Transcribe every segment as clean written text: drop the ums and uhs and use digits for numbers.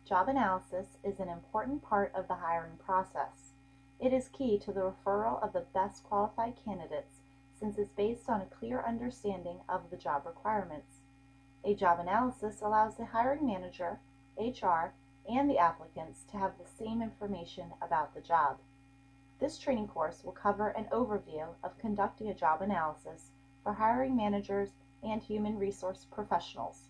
Job analysis is an important part of the hiring process. It is key to the referral of the best qualified candidates since it's based on a clear understanding of the job requirements. A job analysis allows the hiring manager, HR, and the applicants to have the same information about the job. This training course will cover an overview of conducting a job analysis for hiring managers and human resource professionals.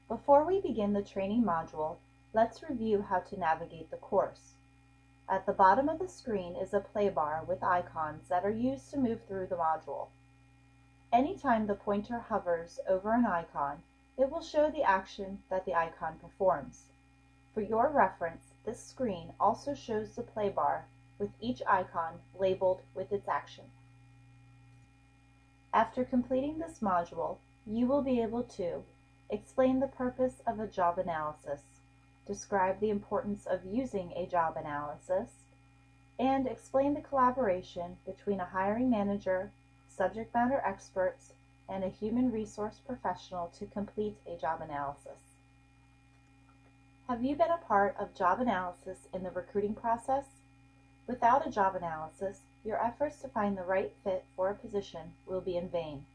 Before we begin the training module, let's review how to navigate the course. At the bottom of the screen is a play bar with icons that are used to move through the module. Anytime the pointer hovers over an icon, it will show the action that the icon performs. For your reference, this screen also shows the play bar with each icon labeled with its action. After completing this module, you will be able to explain the purpose of a job analysis, describe the importance of using a job analysis, and explain the collaboration between a hiring manager, subject matter experts, and a human resource professional to complete a job analysis. Have you been a part of job analysis in the recruiting process? Without a job analysis, your efforts to find the right fit for a position will be in vain.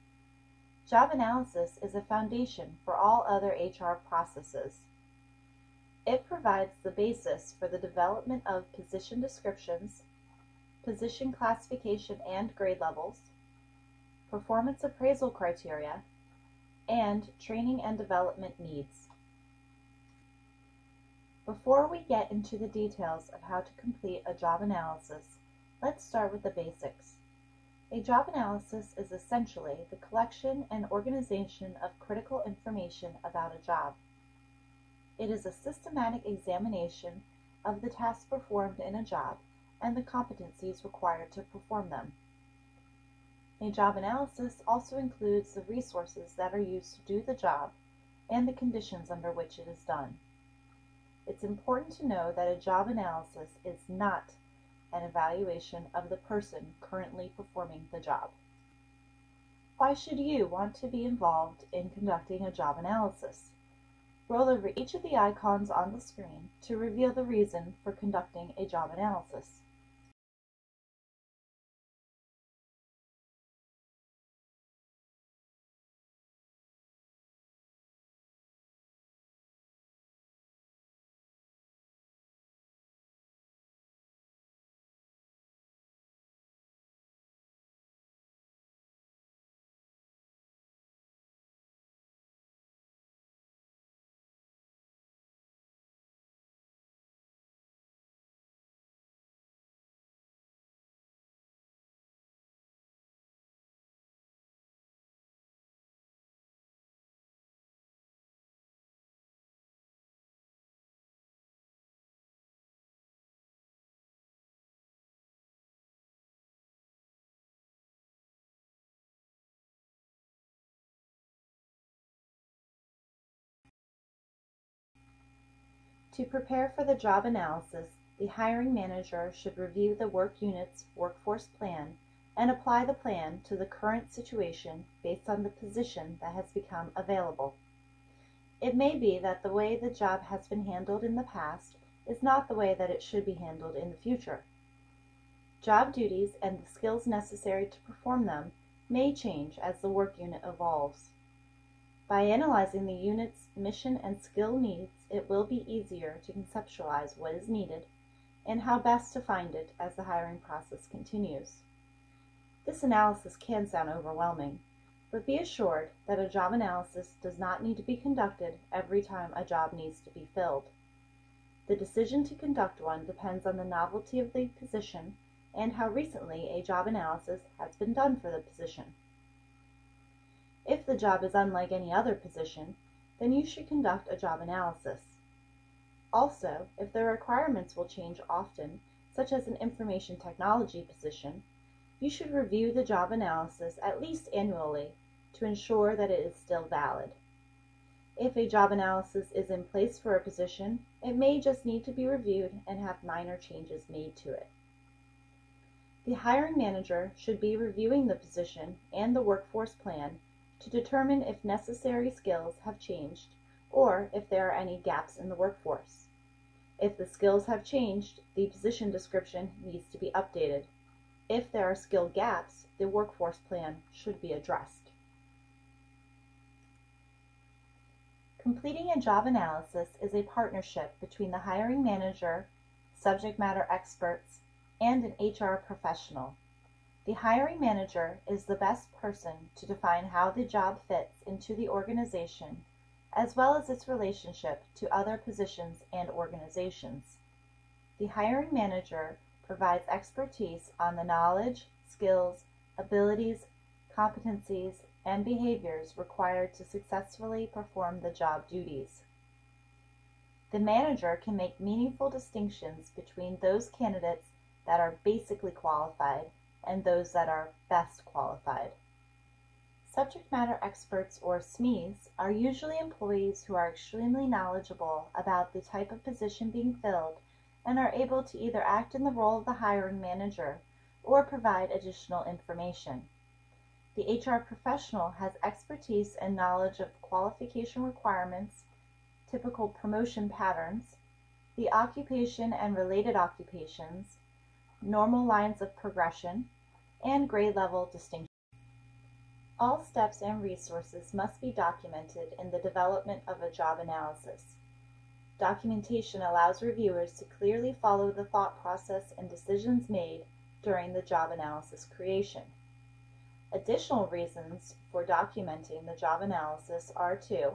Job analysis is a foundation for all other HR processes. It provides the basis for the development of position descriptions, position classification and grade levels, performance appraisal criteria, and training and development needs. Before we get into the details of how to complete a job analysis, let's start with the basics. A job analysis is essentially the collection and organization of critical information about a job. It is a systematic examination of the tasks performed in a job and the competencies required to perform them. A job analysis also includes the resources that are used to do the job and the conditions under which it is done. It's important to know that a job analysis is not an evaluation of the person currently performing the job. Why should you want to be involved in conducting a job analysis? Roll over each of the icons on the screen to reveal the reason for conducting a job analysis. To prepare for the job analysis, the hiring manager should review the work unit's workforce plan and apply the plan to the current situation based on the position that has become available. It may be that the way the job has been handled in the past is not the way that it should be handled in the future. Job duties and the skills necessary to perform them may change as the work unit evolves. By analyzing the unit's mission and skill needs, it will be easier to conceptualize what is needed and how best to find it as the hiring process continues. This analysis can sound overwhelming, but be assured that a job analysis does not need to be conducted every time a job needs to be filled. The decision to conduct one depends on the novelty of the position and how recently a job analysis has been done for the position. If the job is unlike any other position, then you should conduct a job analysis. Also, if the requirements will change often, such as an information technology position, you should review the job analysis at least annually to ensure that it is still valid. If a job analysis is in place for a position, it may just need to be reviewed and have minor changes made to it. The hiring manager should be reviewing the position and the workforce plan to determine if necessary skills have changed or if there are any gaps in the workforce. If the skills have changed, the position description needs to be updated. If there are skill gaps, the workforce plan should be addressed. Completing a job analysis is a partnership between the hiring manager, subject matter experts, and an HR professional. The hiring manager is the best person to define how the job fits into the organization, as well as its relationship to other positions and organizations. The hiring manager provides expertise on the knowledge, skills, abilities, competencies, and behaviors required to successfully perform the job duties. The manager can make meaningful distinctions between those candidates that are basically qualified and those that are best qualified. Subject matter experts, or SMEs, are usually employees who are extremely knowledgeable about the type of position being filled and are able to either act in the role of the hiring manager or provide additional information. The HR professional has expertise and knowledge of qualification requirements, typical promotion patterns, the occupation and related occupations, normal lines of progression, and grade level distinctions. All steps and resources must be documented in the development of a job analysis. Documentation allows reviewers to clearly follow the thought process and decisions made during the job analysis creation. Additional reasons for documenting the job analysis are to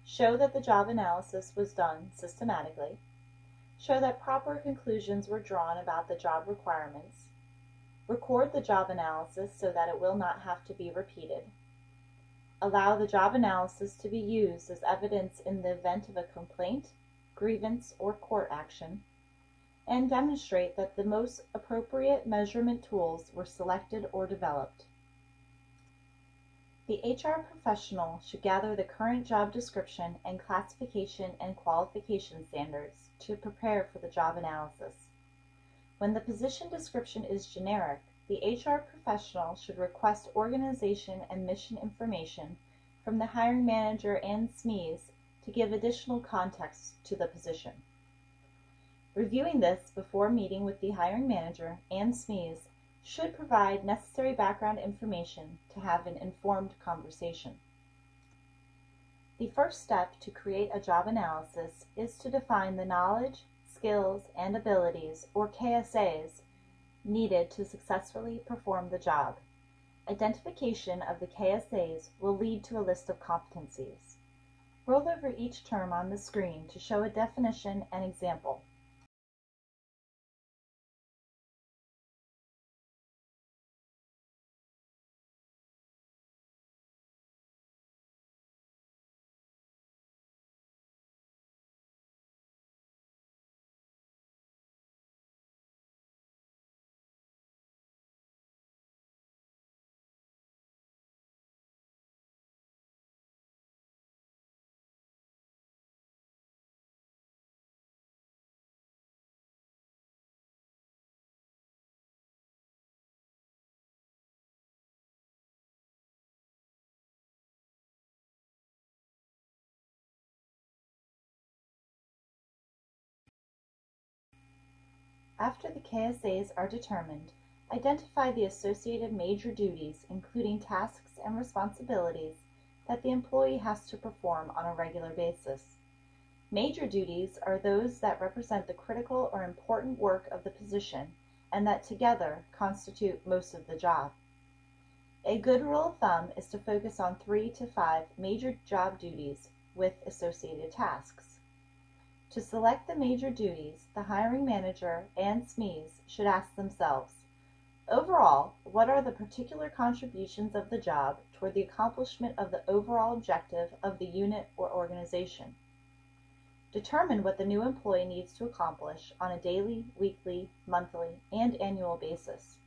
show that the job analysis was done systematically, show that proper conclusions were drawn about the job requirements, record the job analysis so that it will not have to be repeated, allow the job analysis to be used as evidence in the event of a complaint, grievance, or court action, and demonstrate that the most appropriate measurement tools were selected or developed. The HR professional should gather the current job description and classification and qualification standards to prepare for the job analysis. When the position description is generic, the HR professional should request organization and mission information from the hiring manager and SMEs to give additional context to the position. Reviewing this before meeting with the hiring manager and SMEs should provide necessary background information to have an informed conversation. The first step to create a job analysis is to define the knowledge, skills, and abilities, or KSAs, needed to successfully perform the job. Identification of the KSAs will lead to a list of competencies. Roll over each term on the screen to show a definition and example. After the KSAs are determined, identify the associated major duties, including tasks and responsibilities, that the employee has to perform on a regular basis. Major duties are those that represent the critical or important work of the position and that together constitute most of the job. A good rule of thumb is to focus on 3 to 5 major job duties with associated tasks. To select the major duties, the hiring manager and SMEs should ask themselves, overall, what are the particular contributions of the job toward the accomplishment of the overall objective of the unit or organization? Determine what the new employee needs to accomplish on a daily, weekly, monthly, and annual basis.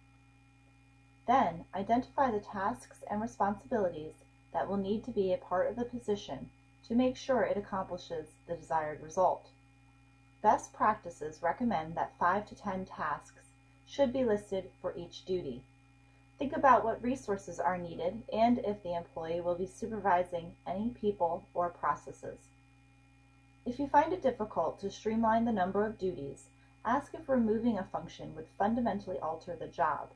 Then, identify the tasks and responsibilities that will need to be a part of the position to make sure it accomplishes the desired result. Best practices recommend that 5 to 10 tasks should be listed for each duty. Think about what resources are needed and if the employee will be supervising any people or processes. If you find it difficult to streamline the number of duties, ask if removing a function would fundamentally alter the job.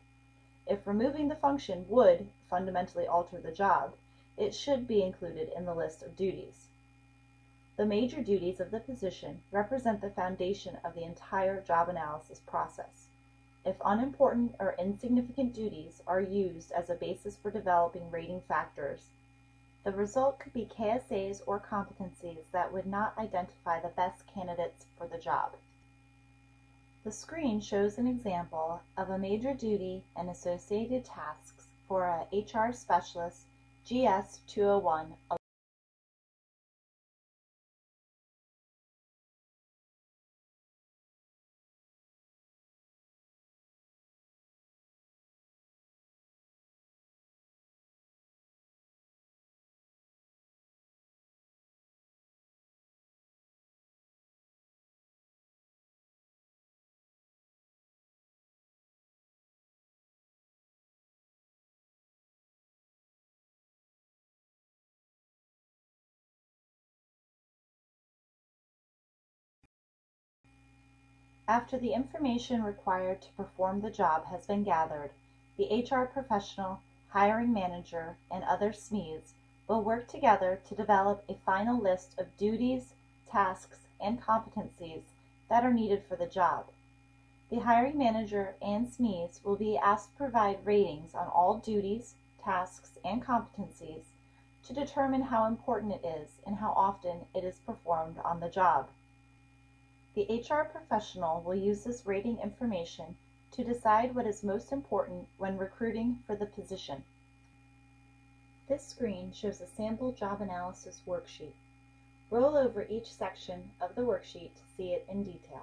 If removing the function would fundamentally alter the job, it should be included in the list of duties. The major duties of the position represent the foundation of the entire job analysis process. If unimportant or insignificant duties are used as a basis for developing rating factors, the result could be KSAs or competencies that would not identify the best candidates for the job. The screen shows an example of a major duty and associated tasks for a HR Specialist GS 201. After the information required to perform the job has been gathered, the HR professional, hiring manager, and other SMEs will work together to develop a final list of duties, tasks, and competencies that are needed for the job. The hiring manager and SMEs will be asked to provide ratings on all duties, tasks, and competencies to determine how important it is and how often it is performed on the job. The HR professional will use this rating information to decide what is most important when recruiting for the position. This screen shows a sample job analysis worksheet. Roll over each section of the worksheet to see it in detail.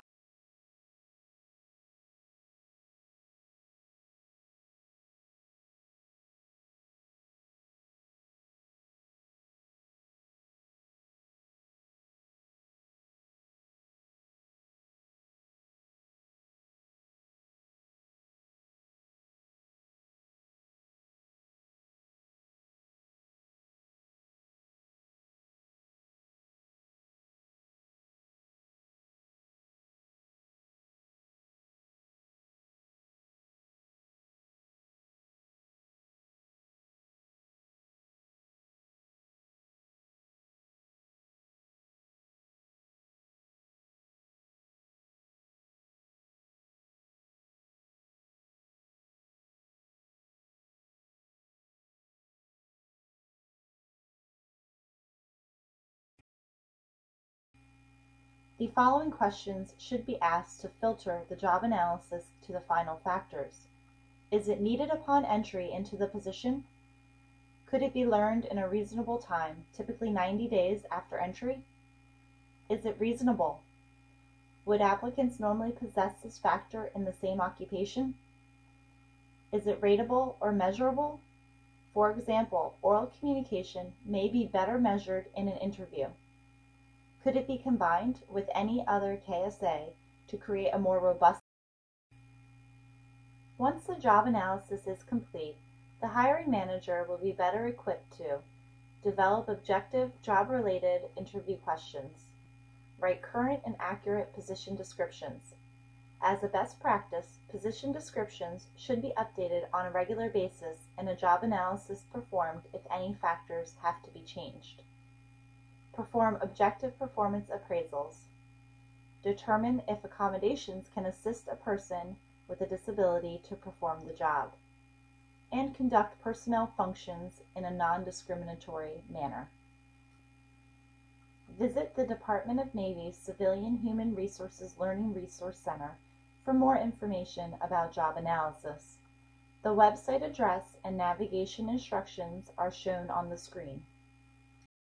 The following questions should be asked to filter the job analysis to the final factors. Is it needed upon entry into the position? Could it be learned in a reasonable time, typically 90 days after entry? Is it reasonable? Would applicants normally possess this factor in the same occupation? Is it ratable or measurable? For example, oral communication may be better measured in an interview. Could it be combined with any other KSA to create a more robust? Once the job analysis is complete, the hiring manager will be better equipped to develop objective job-related interview questions, write current and accurate position descriptions. As a best practice, position descriptions should be updated on a regular basis and a job analysis performed if any factors have to be changed. Perform objective performance appraisals. Determine if accommodations can assist a person with a disability to perform the job. And conduct personnel functions in a non-discriminatory manner. Visit the Department of Navy's Civilian Human Resources Learning Resource Center for more information about job analysis. The website address and navigation instructions are shown on the screen.